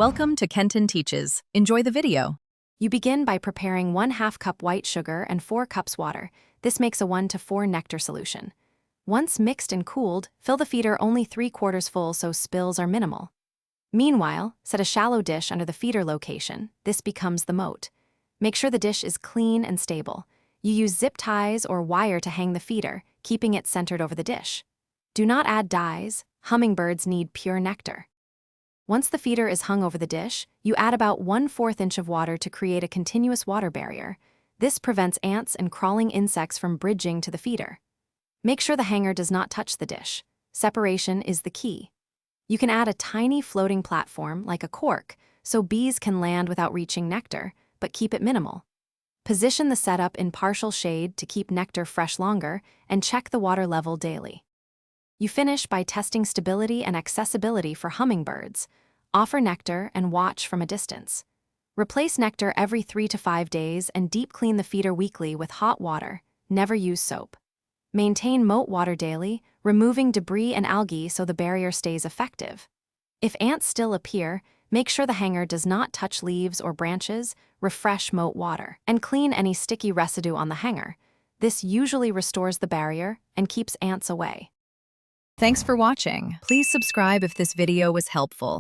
Welcome to Kenton Teaches. Enjoy the video. You begin by preparing 1/2 cup white sugar and 4 cups water. This makes a 1 to 4 nectar solution. Once mixed and cooled, fill the feeder only 3/4 full so spills are minimal. Meanwhile, set a shallow dish under the feeder location. This becomes the moat. Make sure the dish is clean and stable. You use zip ties or wire to hang the feeder, keeping it centered over the dish. Do not add dyes. Hummingbirds need pure nectar. Once the feeder is hung over the dish, you add about 1/4 inch of water to create a continuous water barrier. This prevents ants and crawling insects from bridging to the feeder. Make sure the hanger does not touch the dish. Separation is the key. You can add a tiny floating platform, like a cork, so bees can land without reaching nectar, but keep it minimal. Position the setup in partial shade to keep nectar fresh longer, and check the water level daily. You finish by testing stability and accessibility for hummingbirds. Offer nectar and watch from a distance. Replace nectar every 3 to 5 days and deep clean the feeder weekly with hot water. Never use soap. Maintain moat water daily, removing debris and algae so the barrier stays effective. If ants still appear, make sure the hanger does not touch leaves or branches, refresh moat water, and clean any sticky residue on the hanger. This usually restores the barrier and keeps ants away. Thanks for watching. Please subscribe if this video was helpful.